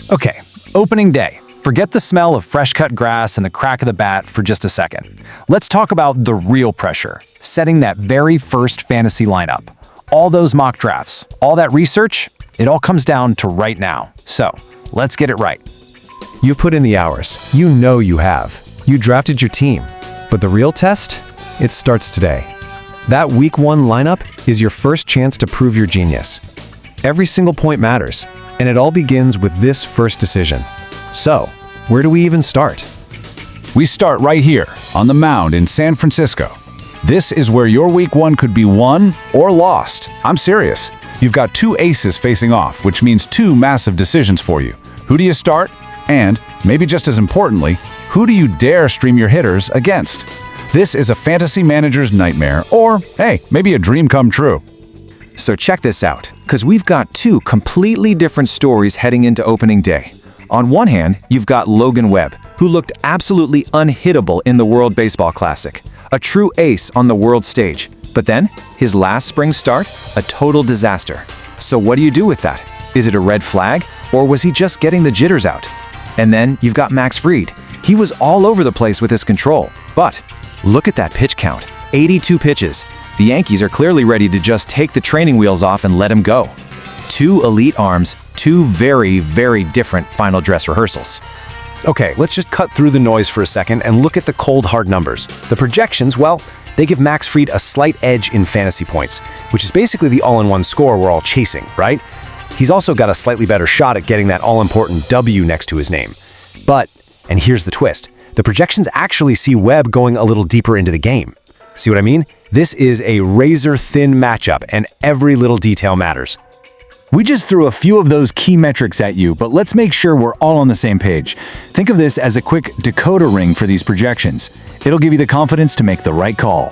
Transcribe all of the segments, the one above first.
Okay, opening day. Forget the smell of fresh-cut grass and the crack of the bat for just a second. Let's talk about the real pressure, setting that very first fantasy lineup. All those mock drafts, all that research, it all comes down to right now. So, let's get it right. You've put in the hours. You know you have. You drafted your team. But the real test? It starts today. That Week 1 lineup is your first chance to prove your genius. Every single point matters, and it all begins with this first decision. So, where do we even start? We start right here, on the mound in San Francisco. This is where your Week 1 could be won or lost. I'm serious. You've got two aces facing off, which means two massive decisions for you. Who do you start? And, maybe just as importantly, who do you dare stream your hitters against? This is a fantasy manager's nightmare, or, hey, maybe a dream come true. So check this out, because we've got two completely different stories heading into opening day. On one hand, you've got Logan Webb, who looked absolutely unhittable in the World Baseball Classic, a true ace on the world stage. But then, his last spring start, a total disaster. So what do you do with that? Is it a red flag, or was he just getting the jitters out? And then you've got Max Fried. He was all over the place with his control, but look at that pitch count, 82 pitches. The Yankees are clearly ready to just take the training wheels off and let him go. Two elite arms, two very, very different final dress rehearsals. Okay, let's just cut through the noise for a second and look at the cold, hard numbers. The projections, well, they give Max Fried a slight edge in fantasy points, which is basically the all-in-one score we're all chasing, right? He's also got a slightly better shot at getting that all-important W next to his name. But, and here's the twist, the projections actually see Webb going a little deeper into the game. See what I mean? This is a razor-thin matchup, and every little detail matters. We just threw a few of those key metrics at you, but let's make sure we're all on the same page. Think of this as a quick decoder ring for these projections. It'll give you the confidence to make the right call.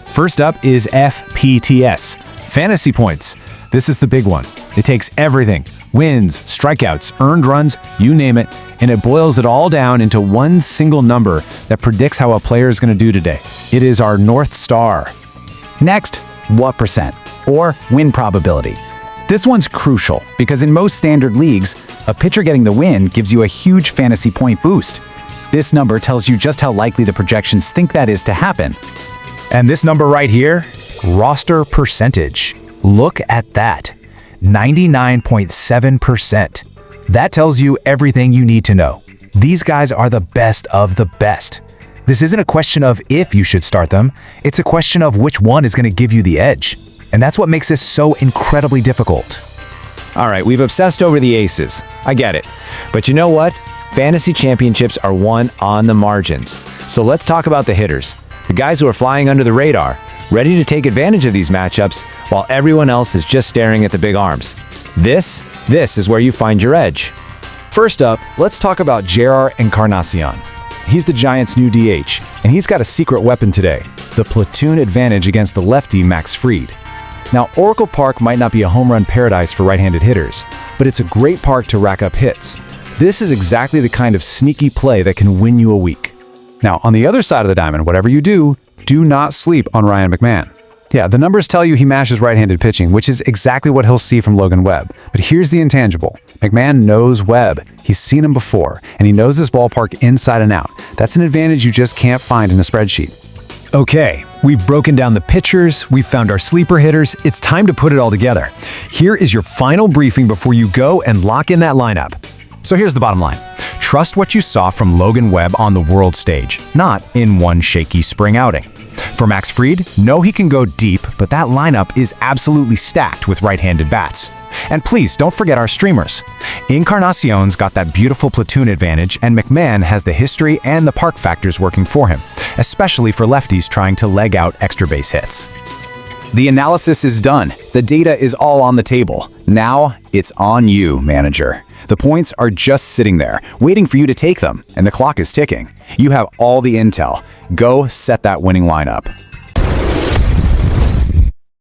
First up is FPTS, fantasy points. This is the big one. It takes everything, wins, strikeouts, earned runs, you name it, and it boils it all down into one single number that predicts how a player is going to do today. It is our North Star. Next, what percent, or win probability. This one's crucial because in most standard leagues, a pitcher getting the win gives you a huge fantasy point boost. This number tells you just how likely the projections think that is to happen. And this number right here, roster percentage. Look at that, 99.7%. That tells you everything you need to know. These guys are the best of the best. This isn't a question of if you should start them, it's a question of which one is going to give you the edge. And that's what makes this so incredibly difficult. All right, we've obsessed over the aces. I get it. But you know what? Fantasy championships are won on the margins. So let's talk about the hitters. The guys who are flying under the radar, ready to take advantage of these matchups while everyone else is just staring at the big arms. This is where you find your edge. First up, let's talk about Jerar Encarnacion. He's the Giants' new DH, and he's got a secret weapon today, the platoon advantage against the lefty Max Fried. Now, Oracle Park might not be a home run paradise for right-handed hitters, but it's a great park to rack up hits. This is exactly the kind of sneaky play that can win you a week. Now, on the other side of the diamond, whatever you do not sleep on Ryan McMahon. Yeah, the numbers tell you he mashes right-handed pitching, which is exactly what he'll see from Logan Webb. But here's the intangible. McMahon knows Webb. He's seen him before, and he knows this ballpark inside and out. That's an advantage you just can't find in a spreadsheet. Okay, we've broken down the pitchers, we've found our sleeper hitters, it's time to put it all together. Here is your final briefing before you go and lock in that lineup. So here's the bottom line. Trust what you saw from Logan Webb on the world stage, not in one shaky spring outing. For Max Fried, know he can go deep, but that lineup is absolutely stacked with right-handed bats. And please don't forget our streamers. Encarnacion's got that beautiful platoon advantage, and McMahon has the history and the park factors working for him, especially for lefties trying to leg out extra base hits. The analysis is done. The data is all on the table. Now, it's on you, manager. The points are just sitting there, waiting for you to take them, and the clock is ticking. You have all the intel. Go set that winning lineup.